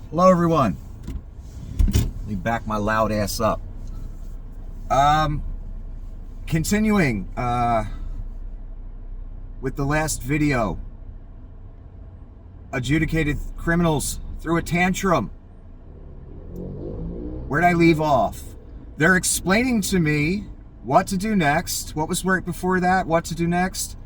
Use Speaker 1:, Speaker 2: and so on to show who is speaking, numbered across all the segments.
Speaker 1: Hello, everyone. Let me back my loud ass up. Continuing with the last video. Adjudicated criminals threw a tantrum. Where'd I leave off? They're explaining to me what to do next. What was right before that? What to do next?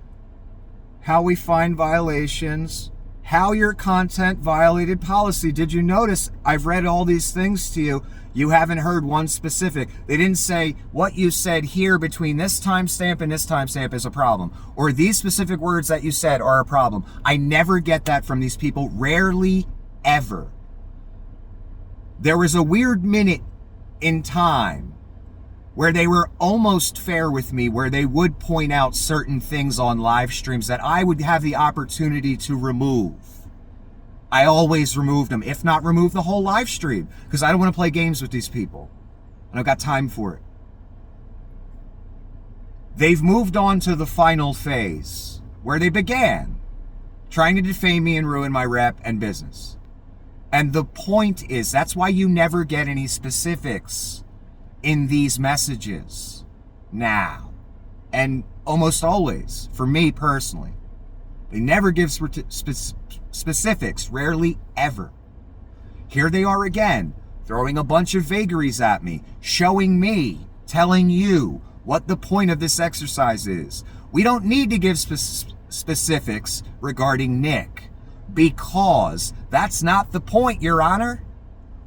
Speaker 1: How we find violations. How your content violated policy. Did you notice I've read all these things to you? You haven't heard one specific. They didn't say what you said here between this timestamp and this timestamp is a problem, or these specific words that you said are a problem. I never get that from these people. Rarely ever. There was a weird minute in time where they were almost fair with me, where they would point out certain things on live streams that I would have the opportunity to remove. I always removed them, if not remove the whole live stream, because I don't want to play games with these people. And I've got time for it. They've moved on to the final phase, where they began trying to defame me and ruin my rep and business. And the point is, that's why you never get any specifics in these messages now, and almost always, for me personally, they never give specifics, rarely ever. Here they are again, throwing a bunch of vagaries at me, showing me, telling you what the point of this exercise is. We don't need to give specifics regarding Nick, because that's not the point, Your Honor.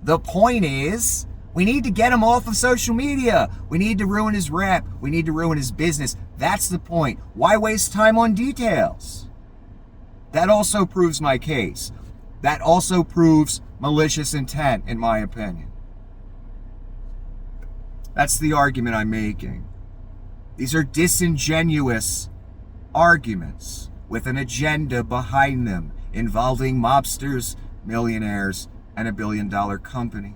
Speaker 1: The point is, we need to get him off of social media. We need to ruin his rep. We need to ruin his business. That's the point. Why waste time on details? That also proves my case. That also proves malicious intent, in my opinion. That's the argument I'm making. These are disingenuous arguments with an agenda behind them, involving mobsters, millionaires, and $1 billion company.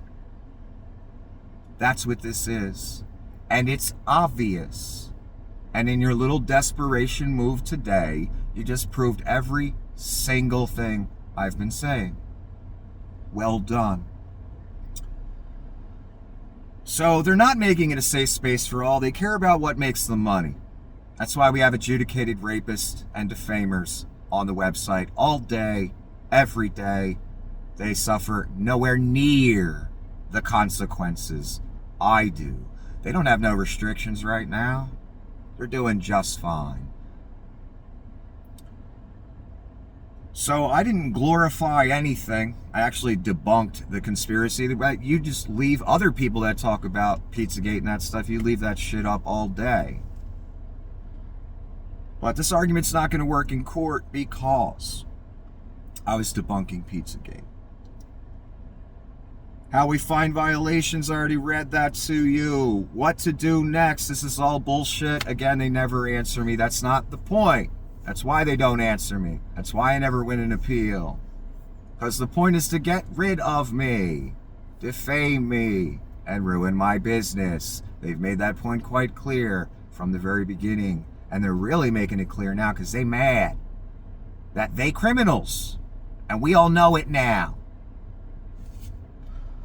Speaker 1: That's what this is. And it's obvious. And in your little desperation move today, you just proved every single thing I've been saying. Well done. So they're not making it a safe space for all. They care about what makes them money. That's why we have adjudicated rapists and defamers on the website all day, every day. They suffer nowhere near the consequences I do. They don't have no restrictions right now. They're doing just fine. So I didn't glorify anything. I actually debunked the conspiracy. You just leave other people that talk about Pizzagate and that stuff, you leave that shit up all day. But this argument's not going to work in court because I was debunking Pizzagate. How we find violations, I already read that to you. What to do next, this is all bullshit. Again, they never answer me. That's not the point. That's why they don't answer me. That's why I never win an appeal. Because the point is to get rid of me, defame me, and ruin my business. They've made that point quite clear from the very beginning. And they're really making it clear now because they mad that they criminals. And we all know it now.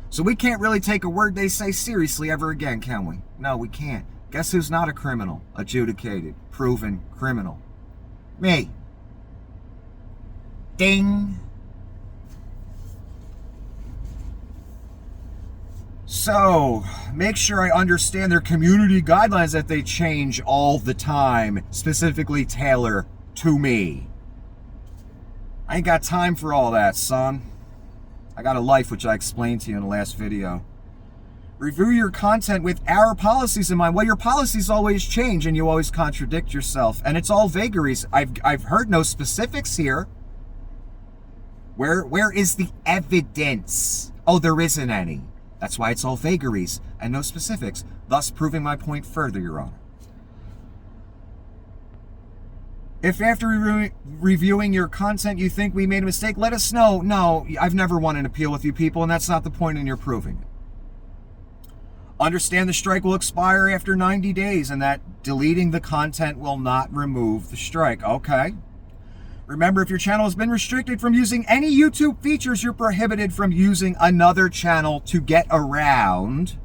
Speaker 1: So we can't really take a word they say seriously ever again, can we? No, we can't. Guess who's not a criminal? Adjudicated, proven criminal. Me. Ding. So, make sure I understand their community guidelines that they change all the time, specifically tailor to me. I ain't got time for all that, son. I got a life, which I explained to you in the last video. Review your content with our policies in mind. Well, your policies always change and you always contradict yourself. And it's all vagaries. I've heard no specifics here. Where is the evidence? Oh, there isn't any. That's why it's all vagaries and no specifics, thus proving my point further, Your Honor. If after reviewing your content you think we made a mistake, let us know. No, I've never won an appeal with you people, and that's not the point in your proving it. Understand the strike will expire after 90 days and that deleting the content will not remove the strike. Okay. Remember, if your channel has been restricted from using any YouTube features, you're prohibited from using another channel to get around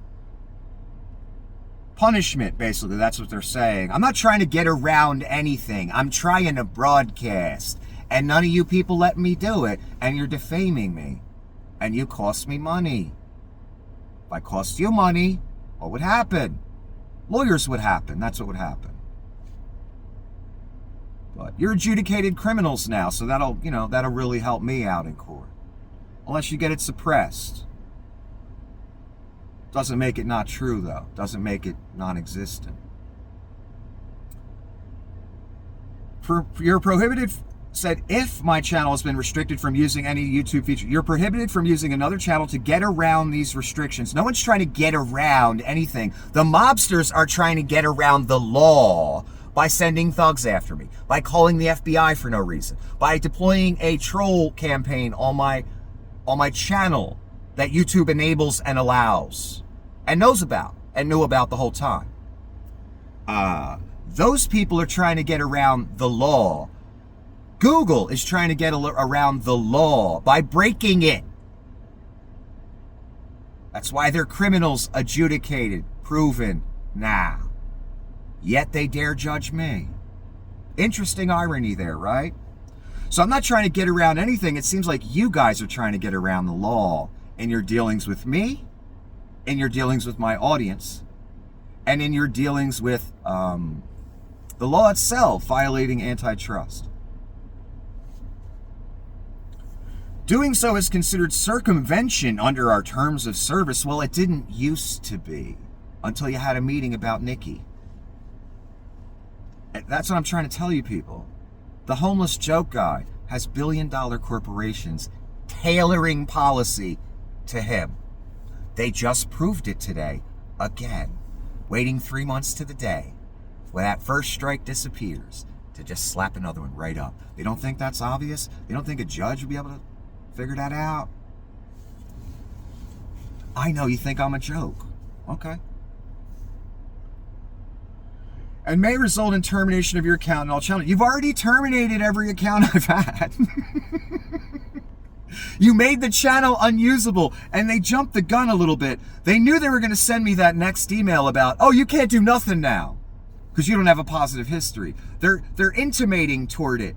Speaker 1: punishment, basically. That's what they're saying. I'm not trying to get around anything. I'm trying to broadcast. And none of you people let me do it. And you're defaming me. And you cost me money. If I cost you money, what would happen? Lawyers would happen. That's what would happen. But you're adjudicated criminals now, so that'll really help me out in court. Unless you get it suppressed. Doesn't make it not true, though. Doesn't make it non-existent. You're prohibited, said, if my channel has been restricted from using any YouTube feature, you're prohibited from using another channel to get around these restrictions. No one's trying to get around anything. The mobsters are trying to get around the law by sending thugs after me, by calling the FBI for no reason, by deploying a troll campaign on my channel that YouTube enables and allows and knows about and knew about the whole time. Those people are trying to get around the law. Google is trying to get around the law by breaking it. That's why they're criminals, adjudicated, proven now. Yet they dare judge me. Interesting irony there, right? So I'm not trying to get around anything. It seems like you guys are trying to get around the law in your dealings with me, in your dealings with my audience, and in your dealings with the law itself violating antitrust. Doing so is considered circumvention under our terms of service. Well, it didn't used to be until you had a meeting about Nikki. That's what I'm trying to tell you people. The homeless joke guy has billion-dollar corporations tailoring policy to him. They just proved it today, again, waiting 3 months to the day when that first strike disappears to just slap another one right up. They don't think that's obvious? They don't think a judge would be able to figure that out? I know you think I'm a joke. Okay. And may result in termination of your account and all channels. You've already terminated every account I've had. You made the channel unusable, and they jumped the gun a little bit. They knew they were going to send me that next email about, oh, you can't do nothing now because you don't have a positive history. They're intimating toward it.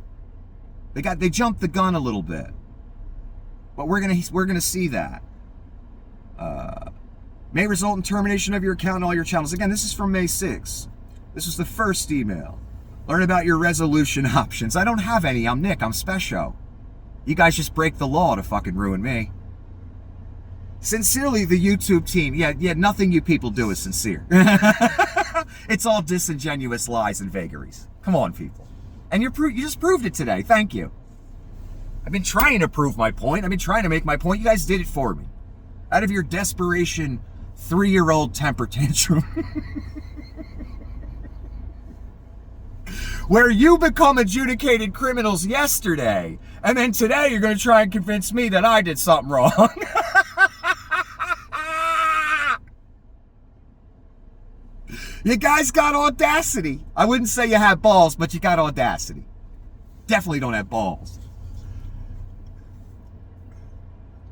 Speaker 1: They jumped the gun a little bit, but we're gonna see that. May result in termination of your account and all your channels. Again, this is from May 6th. This was the first email. Learn about your resolution options. I don't have any. I'm Nick. I'm special. You guys just break the law to fucking ruin me. Sincerely, the YouTube team. Yeah, nothing you people do is sincere. It's all disingenuous lies and vagaries. Come on, people. And you just proved it today. Thank you. I've been trying to prove my point. I've been trying to make my point. You guys did it for me. Out of your desperation 3-year-old temper tantrum. Where you become adjudicated criminals yesterday, and then today you're going to try and convince me that I did something wrong. You guys got audacity. I wouldn't say you have balls, but you got audacity. Definitely don't have balls.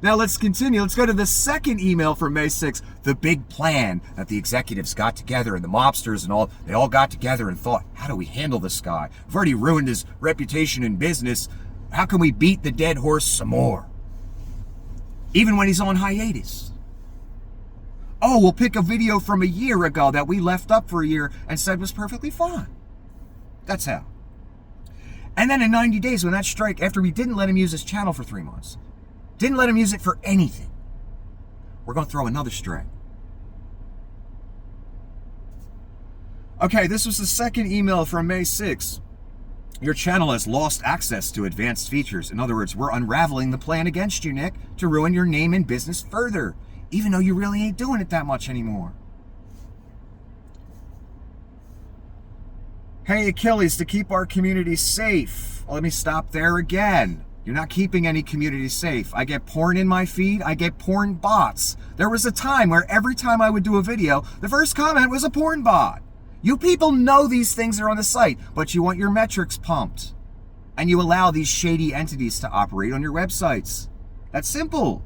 Speaker 1: Now let's continue. Let's go to the second email from May 6th. The big plan that the executives got together and the mobsters and all, they all got together and thought, how do we handle this guy? We've already ruined his reputation in business. How can we beat the dead horse some more? Even when he's on hiatus. Oh, we'll pick a video from a year ago that we left up for a year and said was perfectly fine. That's how. And then in 90 days when that strike, after we didn't let him use his channel for 3 months, didn't let him use it for anything, we're going to throw another strike. Okay, this was the second email from May 6th. Your channel has lost access to advanced features. In other words, we're unraveling the plan against you, Nick, to ruin your name and business further, even though you really ain't doing it that much anymore. Hey, Achilles, to keep our community safe. Well, let me stop there again. You're not keeping any community safe. I get porn in my feed. I get porn bots. There was a time where every time I would do a video, the first comment was a porn bot. You people know these things are on the site, but you want your metrics pumped. And you allow these shady entities to operate on your websites. That's simple.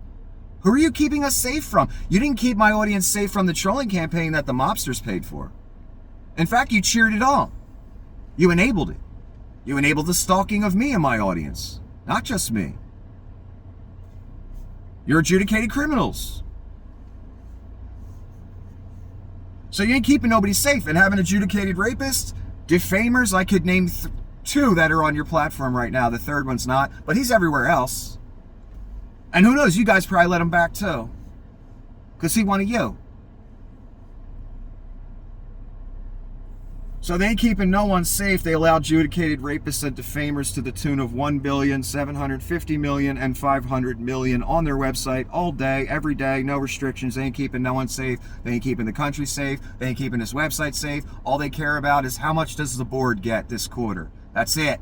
Speaker 1: Who are you keeping us safe from? You didn't keep my audience safe from the trolling campaign that the mobsters paid for. In fact, you cheered it on. You enabled it. You enabled the stalking of me and my audience. Not just me. You're adjudicated criminals. So you ain't keeping nobody safe. And having adjudicated rapists, defamers, I could name two that are on your platform right now. The third one's not, but he's everywhere else. And who knows, you guys probably let him back too. Because he wanted you. So they ain't keeping no one safe. They allow adjudicated rapists and defamers to the tune of 1,750,000,000 and 500 million on their website all day, every day, no restrictions. They ain't keeping no one safe. They ain't keeping the country safe. They ain't keeping this website safe. All they care about is how much does the board get this quarter. That's it.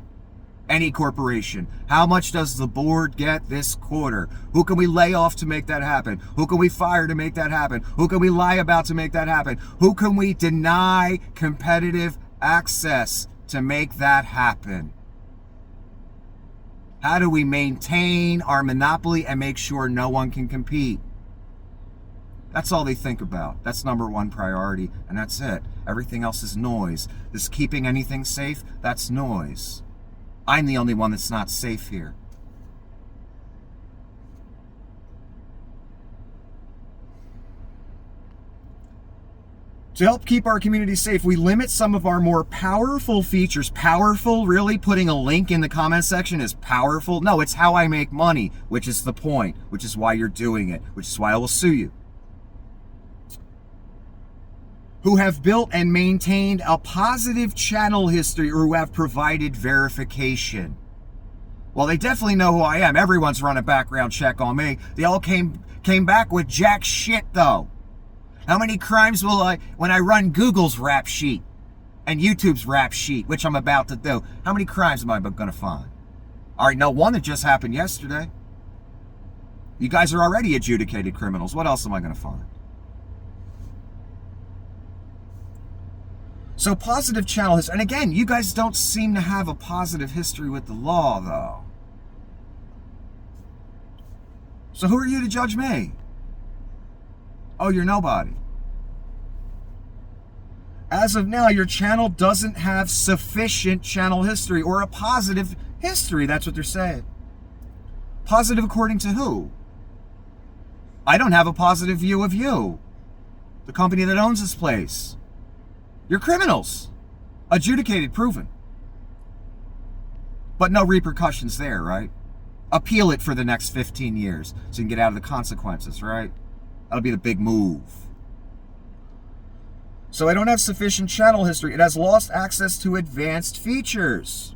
Speaker 1: Any corporation. How much does the board get this quarter? Who can we lay off to make that happen? Who can we fire to make that happen? Who can we lie about to make that happen? Who can we deny competitive access to make that happen? How do we maintain our monopoly and make sure no one can compete? That's all they think about. That's number one priority, and that's it. Everything else is noise. This keeping anything safe, that's noise. I'm the only one that's not safe here. To help keep our community safe, we limit some of our more powerful features. Powerful, really? Putting a link in the comment section is powerful? No, it's how I make money, which is the point, which is why you're doing it, which is why I will sue you. Who have built and maintained a positive channel history or who have provided verification. Well, they definitely know who I am. Everyone's run a background check on me. They all came back with jack shit, though. How many crimes will when I run Google's rap sheet and YouTube's rap sheet, which I'm about to do, how many crimes am I going to find? All right, no, one that just happened yesterday. You guys are already adjudicated criminals. What else am I going to find? So positive channel history, and again, you guys don't seem to have a positive history with the law, though. So who are you to judge me? Oh, you're nobody. As of now, your channel doesn't have sufficient channel history or a positive history. That's what they're saying. Positive according to who? I don't have a positive view of you, the company that owns this place. You're criminals. Adjudicated, proven. But no repercussions there, right? Appeal it for the next 15 years so you can get out of the consequences, right? That'll be the big move. So I don't have sufficient channel history. It has lost access to advanced features.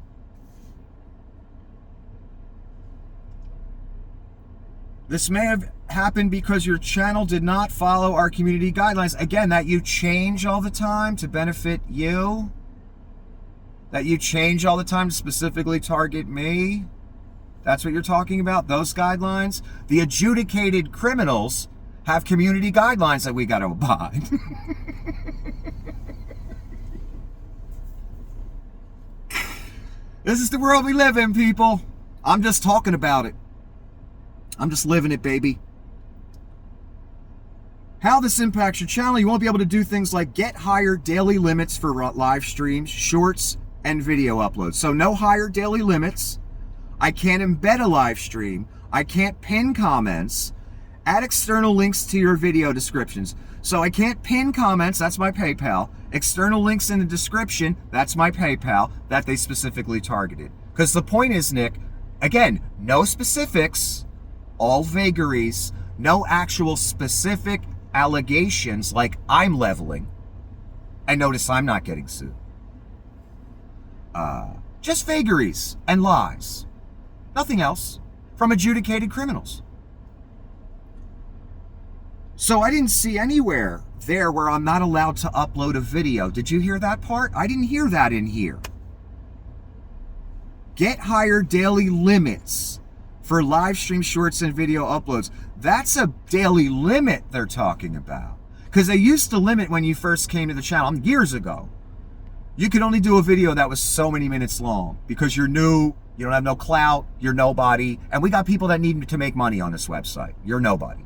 Speaker 1: This may have happened because your channel did not follow our community guidelines. Again, that you change all the time to benefit you. That you change all the time to specifically target me. That's what you're talking about, those guidelines. The adjudicated criminals have community guidelines that we got to abide. This is the world we live in, people. I'm just talking about it. I'm just living it, baby. How this impacts your channel, you won't be able to do things like get higher daily limits for live streams, shorts, and video uploads. So no higher daily limits. I can't embed a live stream. I can't pin comments. Add external links to your video descriptions. So I can't pin comments, that's my PayPal. External links in the description, that's my PayPal, that they specifically targeted. Because the point is, Nick, again, no specifics, all vagaries, no actual specific allegations like I'm leveling. And notice I'm not getting sued. Just vagaries and lies. Nothing else from adjudicated criminals. So I didn't see anywhere there where I'm not allowed to upload a video. Did you hear that part? I didn't hear that in here. Get higher daily limits for live stream shorts and video uploads. That's a daily limit they're talking about. Because they used to limit when you first came to the channel years ago. You could only do a video that was so many minutes long because you're new, you don't have no clout, you're nobody, and we got people that need to make money on this website. You're nobody.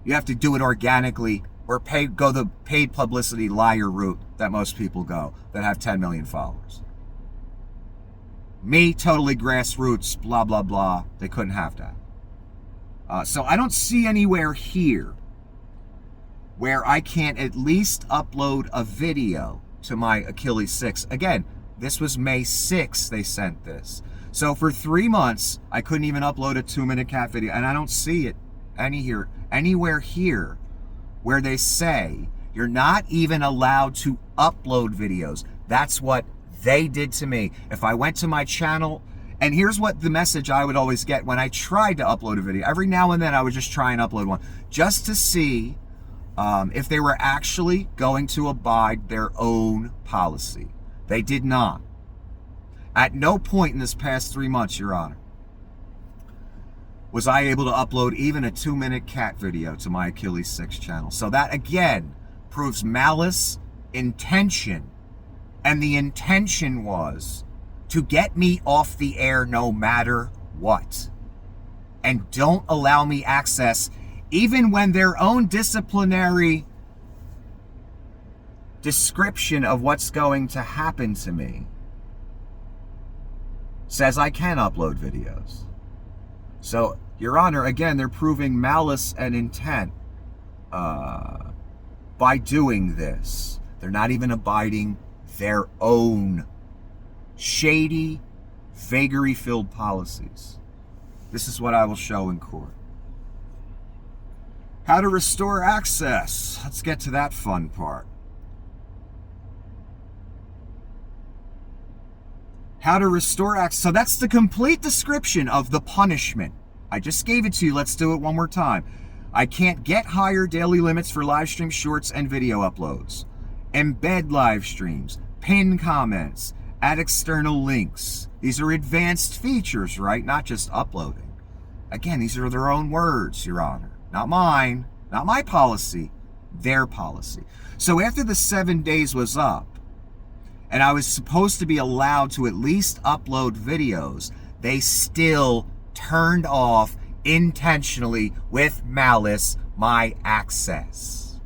Speaker 1: You have to do it organically or go the paid publicity liar route that most people go that have 10 million followers. Me, totally grassroots, blah, blah, blah. They couldn't have that. So I don't see anywhere here where I can't at least upload a video to my Achilles 6. Again, this was May 6th they sent this. So for 3 months, I couldn't even upload a 2-minute cat video. And I don't see it anywhere here where they say you're not even allowed to upload videos. That's what they did to me. If I went to my channel, and here's what the message I would always get when I tried to upload a video. Every now and then I would just try and upload one just to see if they were actually going to abide their own policy. They did not. At no point in this past 3 months, Your Honor, was I able to upload even a 2-minute cat video to my Achilles 6 channel. So that, again, proves malice, intention, and the intention was to get me off the air no matter what. And don't allow me access even when their own disciplinary description of what's going to happen to me says I can upload videos. So, Your Honor, again, they're proving malice and intent by doing this. They're not even abiding their own shady, vagary-filled policies. This is what I will show in court. How to restore access. Let's get to that fun part. How to restore access. So that's the complete description of the punishment. I just gave it to you. Let's do it one more time. I can't get higher daily limits for live stream shorts and video uploads. Embed live streams. Pin comments. Add external links. These are advanced features, right? Not just uploading. Again, these are their own words, Your Honor. Not mine, not my policy, their policy. So after the 7 days was up, and I was supposed to be allowed to at least upload videos, they still turned off intentionally with malice my access.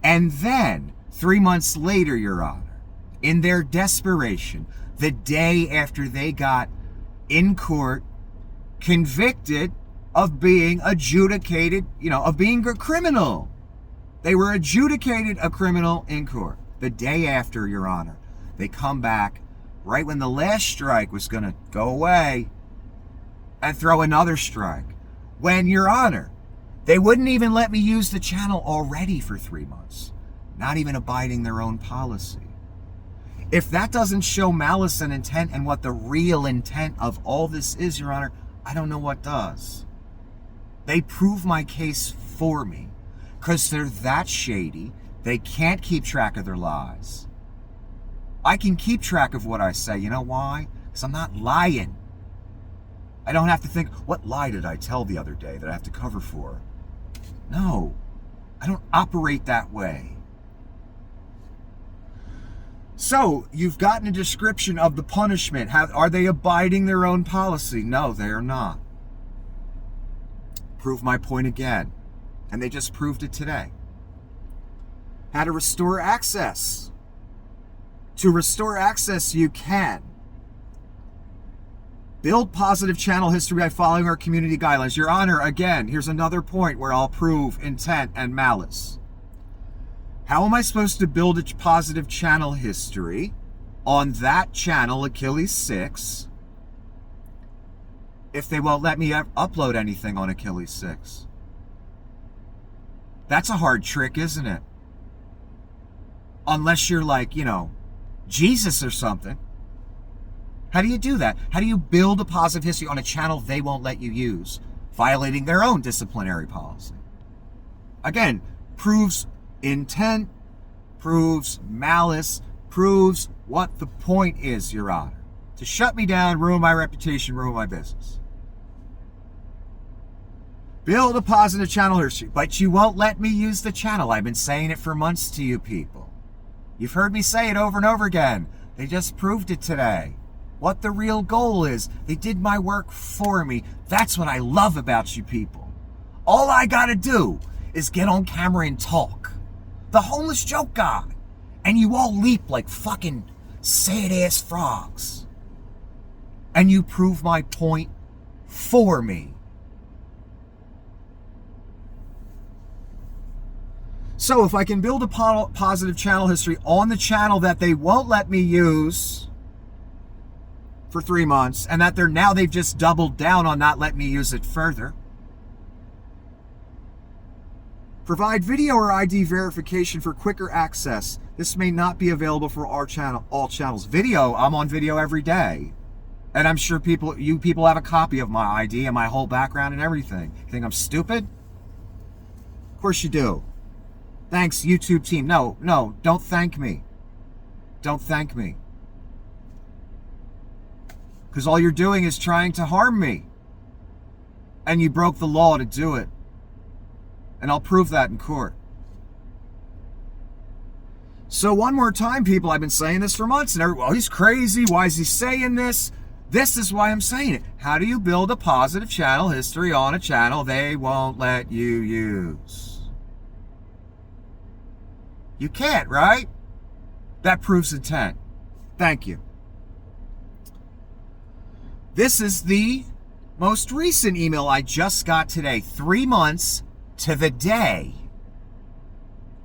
Speaker 1: And then, 3 months later, Your Honor, in their desperation, the day after they got in court, convicted of being adjudicated, of being a criminal. They were adjudicated a criminal in court. The day after, Your Honor, they come back right when the last strike was going to go away and throw another strike. When, Your Honor, they wouldn't even let me use the channel already for 3 months, not even abiding their own policy. If that doesn't show malice and intent and what the real intent of all this is, Your Honor, I don't know what does. They prove my case for me because they're that shady. They can't keep track of their lies. I can keep track of what I say. You know why? Because I'm not lying. I don't have to think, what lie did I tell the other day that I have to cover for? No, I don't operate that way. So, you've gotten a description of the punishment. Are they abiding their own policy? No, they are not. Prove my point again. And they just proved it today. How to restore access. To restore access, you can build positive channel history by following our community guidelines. Your Honor, again, here's another point where I'll prove intent and malice. How am I supposed to build a positive channel history on that channel, Achilles 6, if they won't let me upload anything on Achilles 6? That's a hard trick, isn't it? Unless you're like, Jesus or something. How do you do that? How do you build a positive history on a channel they won't let you use, violating their own disciplinary policy? Again, proves intent, proves malice, proves what the point is, Your Honor. To shut me down, ruin my reputation, ruin my business. Build a positive channel history, but you won't let me use the channel. I've been saying it for months to you people. You've heard me say it over and over again. They just proved it today. What the real goal is, they did my work for me. That's what I love about you people. All I gotta do is get on camera and talk. The homeless joke guy. And you all leap like fucking sad-ass frogs. And you prove my point for me. So if I can build a positive channel history on the channel that they won't let me use for 3 months, and that they've just doubled down on not letting me use it further. Provide video or ID verification for quicker access. This may not be available for all channels. Video, I'm on video every day. And I'm sure you people have a copy of my ID and my whole background and everything. You think I'm stupid? Of course you do. Thanks, YouTube team. No, don't thank me. Don't thank me. Because all you're doing is trying to harm me. And you broke the law to do it. And I'll prove that in court. So one more time, people, I've been saying this for months, and everyone, he's crazy. Why is he saying this? This is why I'm saying it. How do you build a positive channel history on a channel they won't let you use? You can't, right? That proves intent. Thank you. This is the most recent email I just got today, 3 months to the day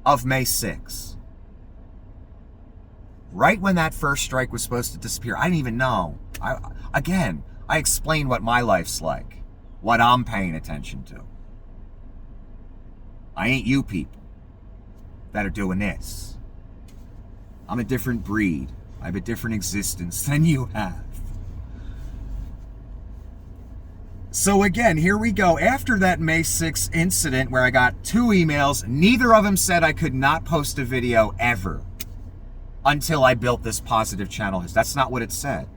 Speaker 1: of May 6th. Right when that first strike was supposed to disappear. I didn't even know. I explained what my life's like, what I'm paying attention to. I ain't you people that are doing this. I'm a different breed. I have a different existence than you have. So again, here we go. After that May 6th incident where I got 2 emails, neither of them said I could not post a video ever until I built this positive channel. That's not what it said.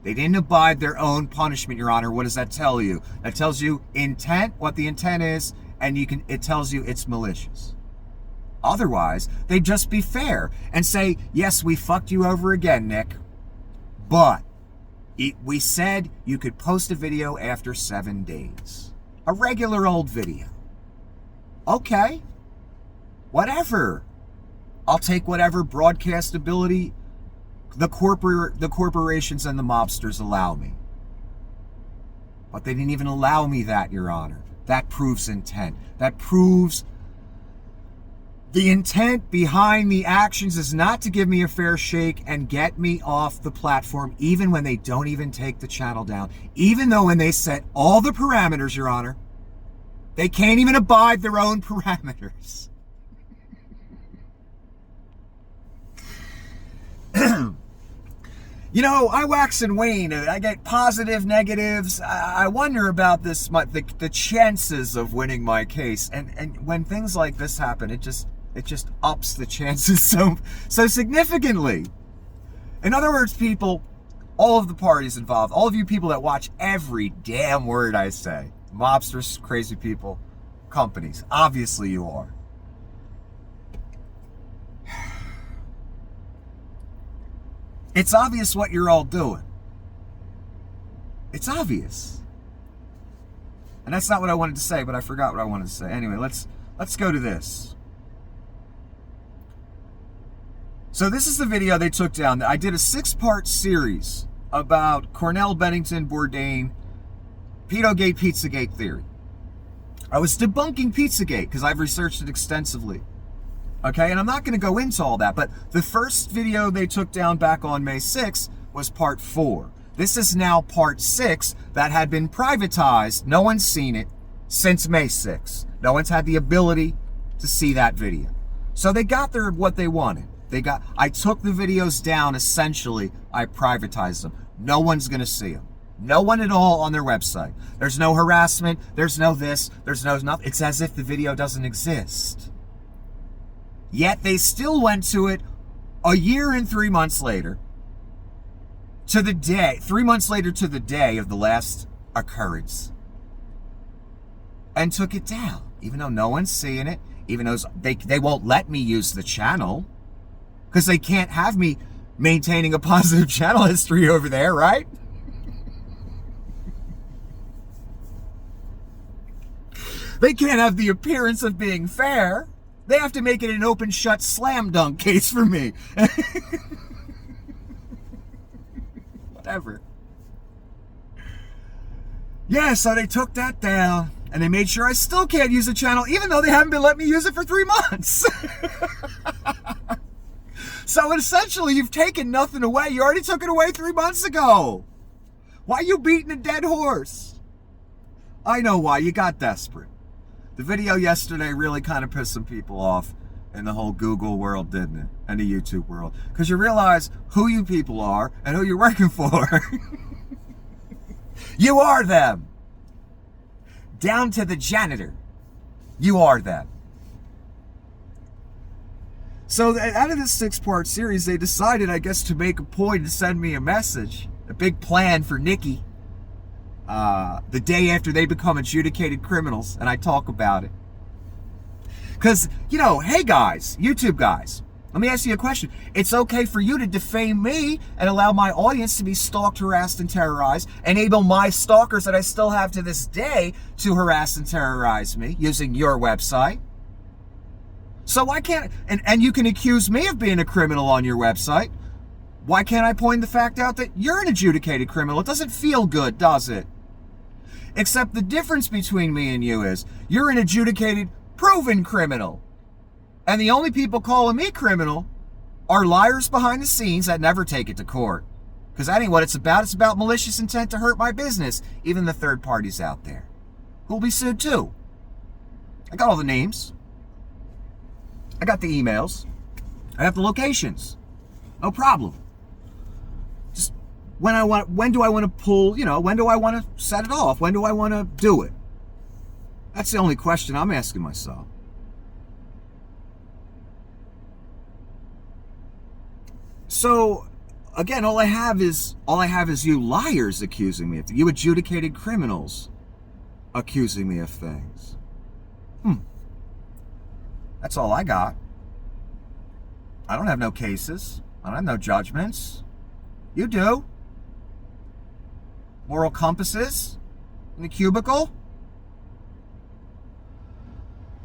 Speaker 1: They didn't abide their own punishment, Your Honor. What does that tell you? That tells you intent, what the intent is, and it tells you it's malicious. Otherwise, they'd just be fair and say, yes, we fucked you over again, Nick, but we said you could post a video after 7 days. A regular old video. Okay. Whatever. I'll take whatever broadcastability the corporations and the mobsters allow me. But they didn't even allow me that, Your Honor. That proves intent. That proves the intent behind the actions is not to give me a fair shake and get me off the platform, even when they don't even take the channel down. Even though when they set all the parameters, Your Honor, they can't even abide their own parameters. You know, I wax and wane. I get positive, negatives. I wonder about this, the chances of winning my case. And when things like this happen, it just ups the chances so significantly. In other words, people, all of the parties involved, all of you people that watch every damn word I say, mobsters, crazy people, companies, obviously you are. It's obvious what you're all doing. It's obvious. And that's not what I wanted to say, but I forgot what I wanted to say. Anyway, let's go to this. So this is the video they took down. I did a 6-part series about Cornell, Bennington, Bourdain, Pedogate, Pizzagate theory. I was debunking Pizzagate because I've researched it extensively. Okay, and I'm not going to go into all that, but the first video they took down back on May 6th was part 4. This is now part 6 that had been privatized. No one's seen it since May 6th. No one's had the ability to see that video. So they got what they wanted. I took the videos down, essentially. I privatized them. No one's going to see them. No one at all on their website. There's no harassment. There's no this. There's no nothing. It's as if the video doesn't exist. Yet they still went to it a year and 3 months later, to the day, 3 months later to the day of the last occurrence, and took it down, even though no one's seeing it, even though they won't let me use the channel. Because they can't have me maintaining a positive channel history over there, right? They can't have the appearance of being fair. They have to make it an open shut slam dunk case for me. Whatever. Yeah, so they took that down and they made sure I still can't use the channel, even though they haven't been letting me use it for 3 months. So essentially, you've taken nothing away. You already took it away 3 months ago. Why are you beating a dead horse? I know why. You got desperate. The video yesterday really kind of pissed some people off in the whole Google world, didn't it? And the YouTube world. Because you realize who you people are and who you're working for. You are them. Down to the janitor. You are them. So out of this 6-part series, they decided, I guess, to make a point to send me a message. A big plan for Nikki. The day after they become adjudicated criminals, and I talk about it. Because, you know, hey guys, YouTube guys, let me ask you a question. It's okay for you to defame me and allow my audience to be stalked, harassed, and terrorized, enable my stalkers that I still have to this day to harass and terrorize me using your website. So why can't, and you can accuse me of being a criminal on your website. Why can't I point the fact out that you're an adjudicated criminal? It doesn't feel good, does it? Except the difference between me and you is you're an adjudicated, proven criminal. And the only people calling me criminal are liars behind the scenes that never take it to court. Because that ain't what it's about. It's about malicious intent to hurt my business. Even the third parties out there who'll be sued too. I got all the names. I got the emails. I have the locations. No problem. Just when do I want to pull, you know, when do I want to set it off? When do I want to do it? That's the only question I'm asking myself. So, again, all I have is you liars accusing me of things. You adjudicated criminals accusing me of things. That's all I got. I don't have no cases. I don't have no judgments. You do. Moral compasses in the cubicle.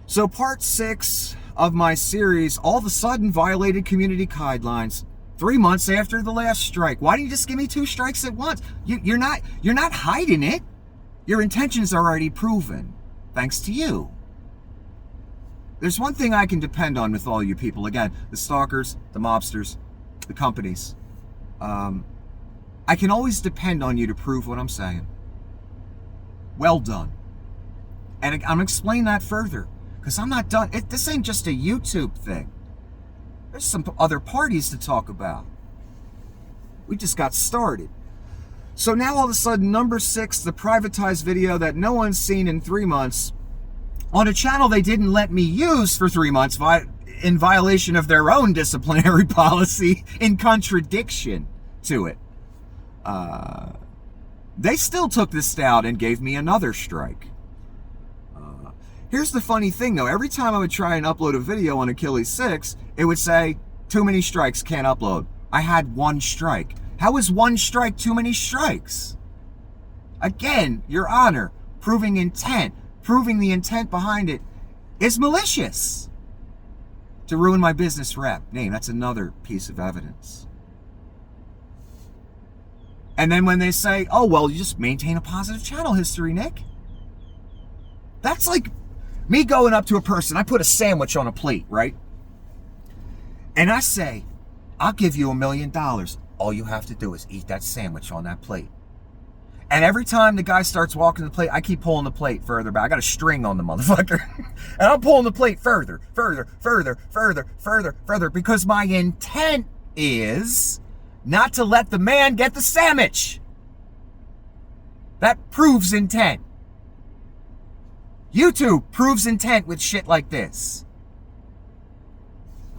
Speaker 1: So part 6 of my series all of a sudden violated community guidelines 3 months after the last strike. Why didn't you just give me 2 strikes at once? You're not hiding it. Your intentions are already proven, thanks to you. There's one thing I can depend on with all you people. Again, the stalkers, the mobsters, the companies. I can always depend on you to prove what I'm saying. Well done. And I'm going to explain that further, because I'm not done. This ain't just a YouTube thing. There's some other parties to talk about. We just got started. So now all of a sudden, number 6, the privatized video that no one's seen in 3 months, on a channel they didn't let me use for 3 months in violation of their own disciplinary policy, in contradiction to it. They still took this down and gave me another strike. Here's the funny thing though, every time I would try and upload a video on Achilles 6, it would say, too many strikes, can't upload. I had 1 strike. How is 1 strike too many strikes? Again, Your Honor, proving intent, proving the intent behind it is malicious. To ruin my business rep name, that's another piece of evidence. And then when they say, oh, well, you just maintain a positive channel history, Nick. That's like me going up to a person. I put a sandwich on a plate, right? And I say, I'll give you $1 million. All you have to do is eat that sandwich on that plate. And every time the guy starts walking the plate, I keep pulling the plate further back. I got a string on the motherfucker. And I'm pulling the plate further, because my intent is not to let the man get the sandwich. That proves intent. YouTube proves intent with shit like this.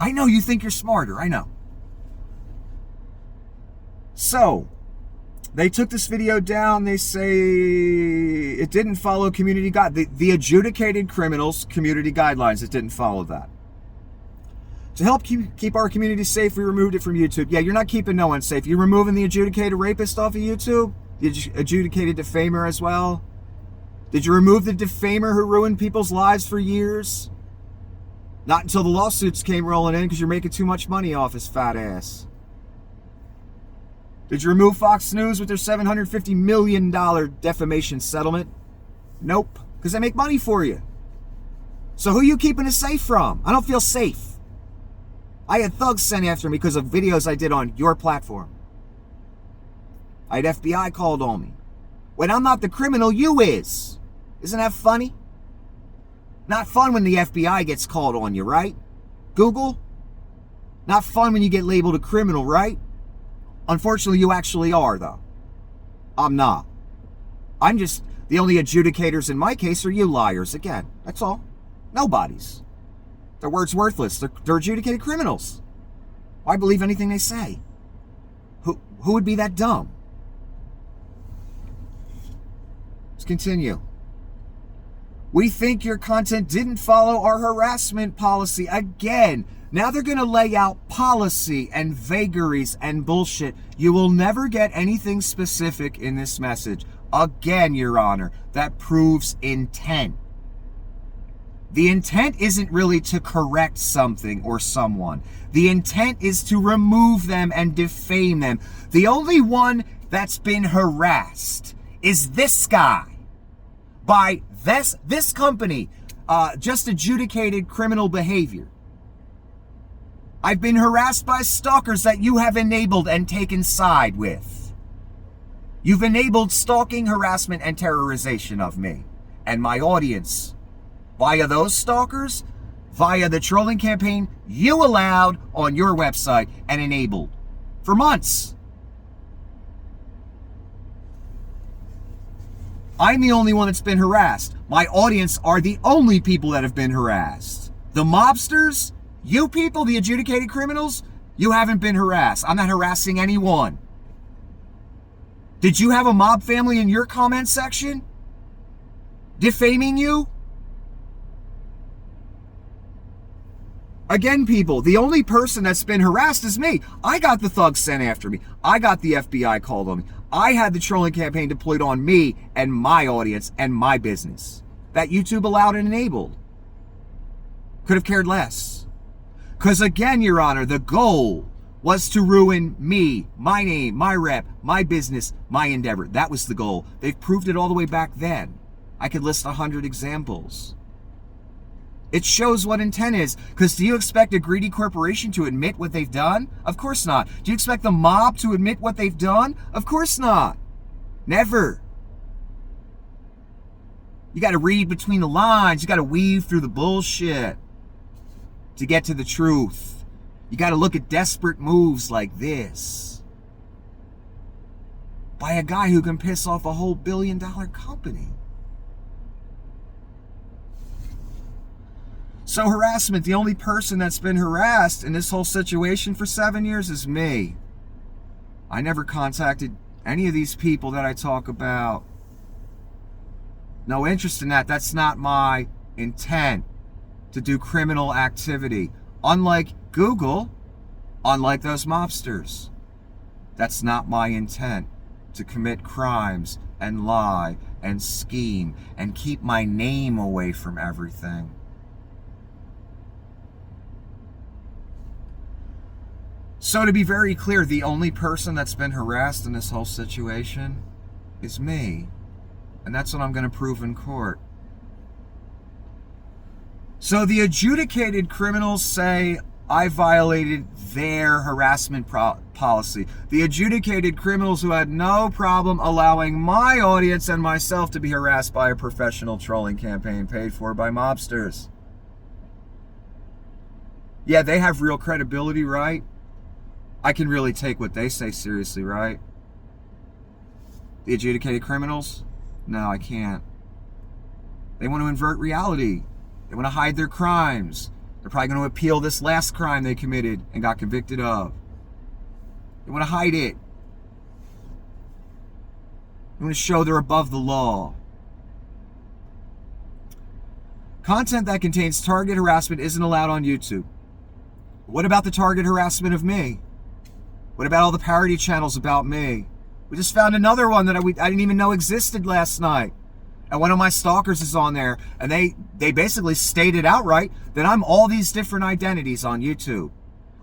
Speaker 1: I know you think you're smarter, I know. So, they took this video down. They say it didn't follow community the adjudicated criminals community guidelines. It didn't follow that. To help keep our community safe, we removed it from YouTube. Yeah, you're not keeping no one safe. You're removing the adjudicated rapist off of YouTube? The adjudicated defamer as well? Did you remove the defamer who ruined people's lives for years? Not until the lawsuits came rolling in because you're making too much money off his fat ass. Did you remove Fox News with their $750 million defamation settlement? Nope, because they make money for you. So who are you keeping us safe from? I don't feel safe. I had thugs sent after me because of videos I did on your platform. I had FBI called on me. When I'm not the criminal, you is. Isn't that funny? Not fun when the FBI gets called on you, right? Google? Not fun when you get labeled a criminal, right? Unfortunately, you actually are, though. I'm not. I'm just, the only adjudicators in my case are you liars again. That's all. Nobody's. Their word's worthless. They're adjudicated criminals. Why believe anything they say? Who would be that dumb? Let's continue. We think your content didn't follow our harassment policy. Again, now they're going to lay out policy and vagaries and bullshit. You will never get anything specific in this message. Again, Your Honor, that proves intent. The intent isn't really to correct something or someone. The intent is to remove them and defame them. The only one that's been harassed is this guy by this company, just adjudicated criminal behavior. I've been harassed by stalkers that you have enabled and taken side with. You've enabled stalking, harassment, and terrorization of me and my audience. Via those stalkers, via the trolling campaign you allowed on your website and enabled for months. I'm the only one that's been harassed. My audience are the only people that have been harassed. The mobsters, you people, the adjudicated criminals, you haven't been harassed. I'm not harassing anyone. Did you have a mob family in your comment section defaming you? Again, people, the only person that's been harassed is me. I got the thugs sent after me. I got the FBI called on me. I had the trolling campaign deployed on me and my audience and my business that YouTube allowed and enabled. Could have cared less. Because again, Your Honor, the goal was to ruin me, my name, my rep, my business, my endeavor. That was the goal. They've proved it all the way back then. I could list 100 examples. It shows what intent is. Because do you expect a greedy corporation to admit what they've done? Of course not. Do you expect the mob to admit what they've done? Of course not. Never. You got to read between the lines. You got to weave through the bullshit to get to the truth. You got to look at desperate moves like this by a guy who can piss off a whole billion-dollar company. So harassment, the only person that's been harassed in this whole situation for 7 years is me. I never contacted any of these people that I talk about. No interest in that. That's not my intent to do criminal activity. Unlike Google, unlike those mobsters. That's not my intent to commit crimes and lie and scheme and keep my name away from everything. So to be very clear, the only person that's been harassed in this whole situation is me. And that's what I'm going to prove in court. So the adjudicated criminals say I violated their harassment policy. The adjudicated criminals who had no problem allowing my audience and myself to be harassed by a professional trolling campaign paid for by mobsters. Yeah, they have real credibility, right? I can really take what they say seriously, right? The adjudicated criminals? No, I can't. They want to invert reality. They want to hide their crimes. They're probably going to appeal this last crime they committed and got convicted of. They want to hide it. They want to show they're above the law. Content that contains target harassment isn't allowed on YouTube. What about the target harassment of me? What about all the parody channels about me? We just found another one that I didn't even know existed last night. And one of my stalkers is on there, and they basically stated outright that I'm all these different identities on YouTube.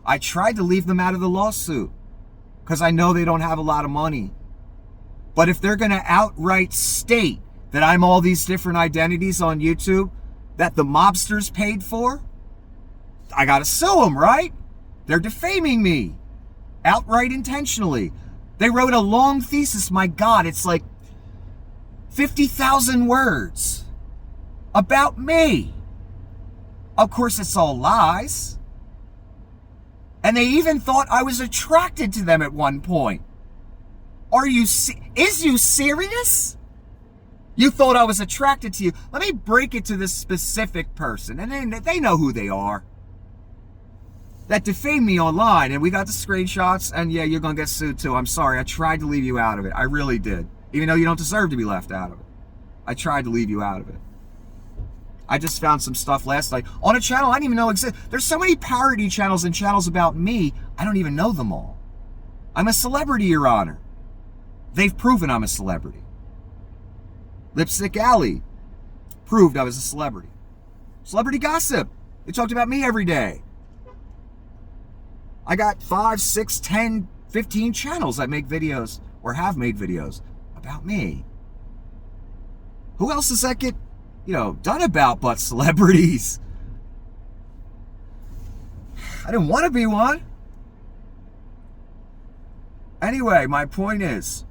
Speaker 1: I tried to leave them out of the lawsuit because I know they don't have a lot of money. But if they're going to outright state that I'm all these different identities on YouTube that the mobsters paid for, I got to sue them, right? They're defaming me outright intentionally. They wrote a long thesis. My God, it's like 50,000 words about me. Of course, it's all lies. And they even thought I was attracted to them at one point. Is you serious? You thought I was attracted to you. Let me break it to this specific person. And they know who they are. That defamed me online. And we got the screenshots. And yeah, you're going to get sued too. I'm sorry. I tried to leave you out of it. I really did. Even though you don't deserve to be left out of it. I tried to leave you out of it. I just found some stuff last night on a channel I didn't even know existed. There's so many parody channels and channels about me, I don't even know them all. I'm a celebrity, Your Honor. They've proven I'm a celebrity. Lipstick Alley proved I was a celebrity. Celebrity Gossip, they talked about me every day. I got 5, 6, 10, 15 channels that make videos or have made videos about me. Who else does that get, done about but celebrities? I didn't want to be one. Anyway, my point is,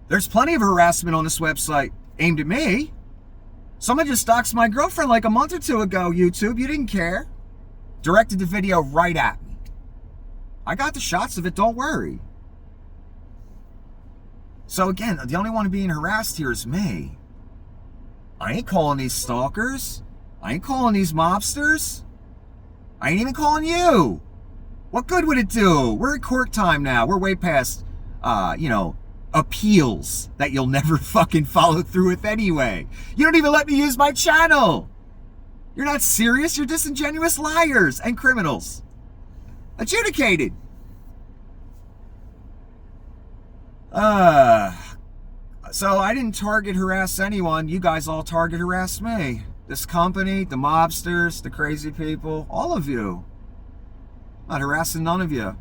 Speaker 1: there's plenty of harassment on this website aimed at me. Someone just doxed my girlfriend like a month or two ago, YouTube. You didn't care. Directed the video right at me. I got the shots of it, don't worry. So again, the only one being harassed here is me. I ain't calling these stalkers. I ain't calling these mobsters. I ain't even calling you. What good would it do? We're at court time now. We're way past, appeals that you'll never fucking follow through with anyway. You don't even let me use my channel. You're not serious. You're disingenuous liars and criminals. Adjudicated. So I didn't target harass anyone. You guys all target harass me. This company, the mobsters, the crazy people, all of you. I'm not harassing none of you.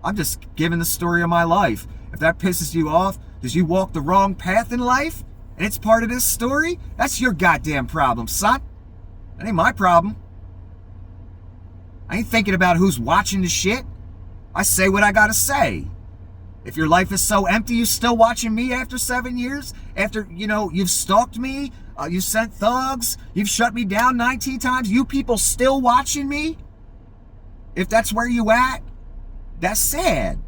Speaker 1: I'm just giving the story of my life. If that pisses you off, because you walk the wrong path in life, and it's part of this story, that's your goddamn problem, son. That ain't my problem. I ain't thinking about who's watching the shit. I say what I gotta say. If your life is so empty, you still watching me after 7 years? After, you've stalked me, you sent thugs, you've shut me down 19 times, you people still watching me? If that's where you at, that's sad.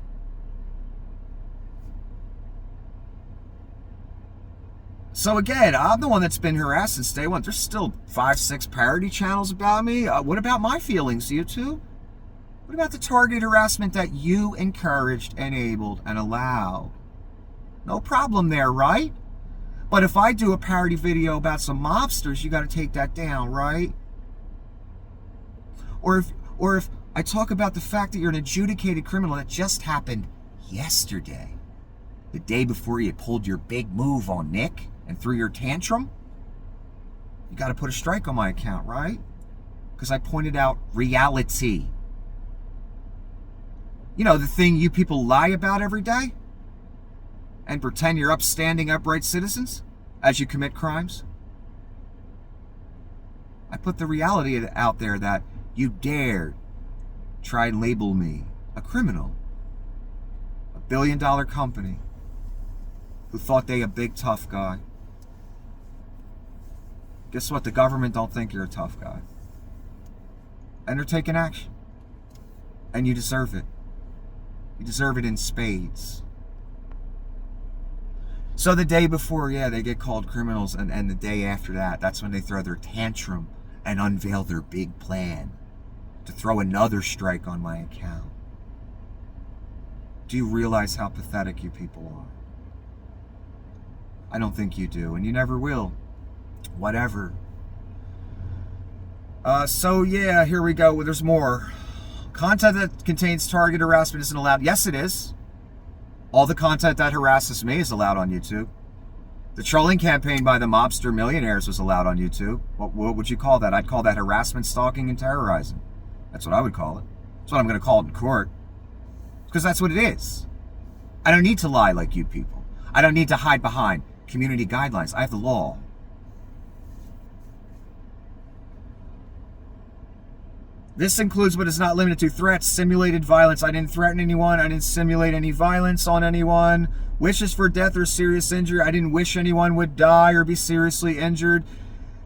Speaker 1: So again, I'm the one that's been harassed since day one. There's still 5, 6 parody channels about me. What about my feelings, YouTube? What about the targeted harassment that you encouraged, enabled, and allowed? No problem there, right? But if I do a parody video about some mobsters, you got to take that down, right? Or if I talk about the fact that you're an adjudicated criminal that just happened yesterday, the day before you pulled your big move on Nick and threw your tantrum, you got to put a strike on my account, right? Because I pointed out reality. The thing you people lie about every day and pretend you're upstanding, upright citizens as you commit crimes. I put the reality out there that you dared try and label me a criminal, a billion-dollar company who thought they a big tough guy. Guess what? The government don't think you're a tough guy. And they're taking action. And you deserve it. You deserve it in spades. So the day before, they get called criminals, and the day after that, that's when they throw their tantrum and unveil their big plan to throw another strike on my account. Do you realize how pathetic you people are? I don't think you do, and you never will. Whatever. Here we go. There's more. Content that contains target harassment isn't allowed. Yes, it is. All the content that harasses me is allowed on YouTube. The trolling campaign by the mobster millionaires was allowed on YouTube. What would you call that? I'd call that harassment, stalking, and terrorizing. That's what I would call it. That's what I'm going to call it in court. Because that's what it is. I don't need to lie like you people. I don't need to hide behind community guidelines. I have the law. This includes but is not limited to threats, simulated violence. I didn't threaten anyone. I didn't simulate any violence on anyone. Wishes for death or serious injury. I didn't wish anyone would die or be seriously injured.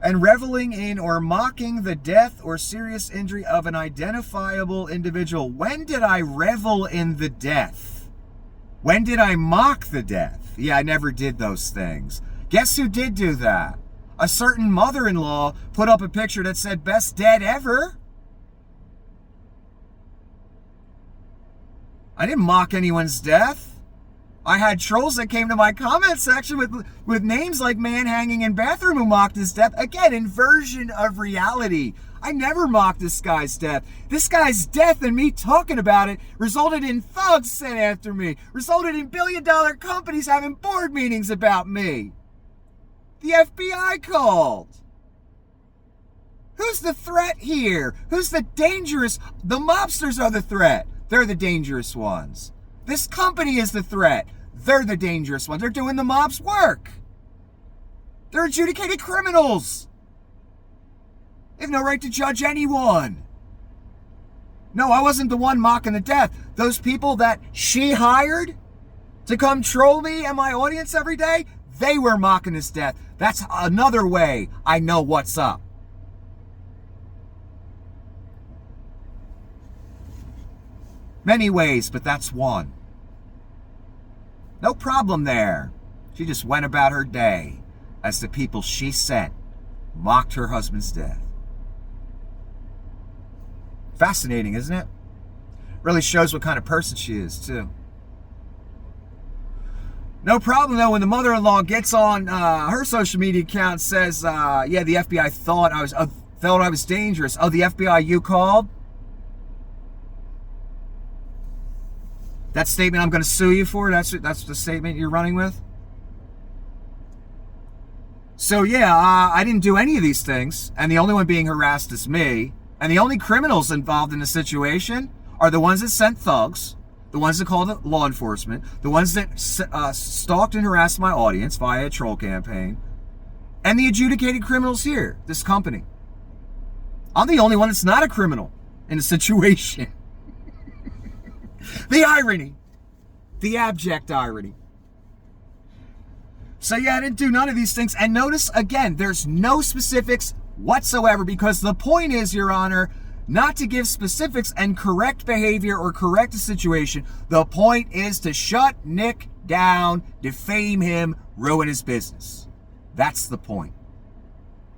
Speaker 1: And reveling in or mocking the death or serious injury of an identifiable individual. When did I revel in the death? When did I mock the death? Yeah, I never did those things. Guess who did do that? A certain mother-in-law put up a picture that said, best dead ever. I didn't mock anyone's death. I had trolls that came to my comment section with names like man hanging in bathroom who mocked his death. Again, inversion of reality. I never mocked this guy's death. This guy's death and me talking about it resulted in thugs sent after me. Resulted in billion-dollar companies having board meetings about me. The FBI called. Who's the threat here? Who's the dangerous? The mobsters are the threat. They're the dangerous ones. This company is the threat. They're the dangerous ones. They're doing the mob's work. They're adjudicated criminals. They have no right to judge anyone. No, I wasn't the one mocking the death. Those people that she hired to come troll me and my audience every day, they were mocking his death. That's another way I know what's up. Many ways, but that's one. No problem there. She just went about her day as the people she sent mocked her husband's death. Fascinating, isn't it? Really shows what kind of person she is, too. No problem, though, when the mother-in-law gets on her social media account and says, yeah, the FBI thought I was dangerous. Oh, the FBI you called? That statement I'm going to sue you for, that's the statement you're running with? So yeah, I didn't do any of these things, and the only one being harassed is me, and the only criminals involved in the situation are the ones that sent thugs, the ones that called law enforcement, the ones that stalked and harassed my audience via a troll campaign, and the adjudicated criminals here, this company. I'm the only one that's not a criminal in the situation. The irony. The abject irony. So yeah, I didn't do none of these things. And notice, again, there's no specifics whatsoever because the point is, Your Honor, not to give specifics and correct behavior or correct a situation. The point is to shut Nick down, defame him, ruin his business. That's the point.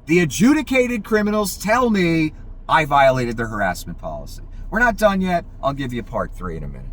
Speaker 1: The adjudicated criminals tell me I violated their harassment policy. We're not done yet. I'll give you part 3 in a minute.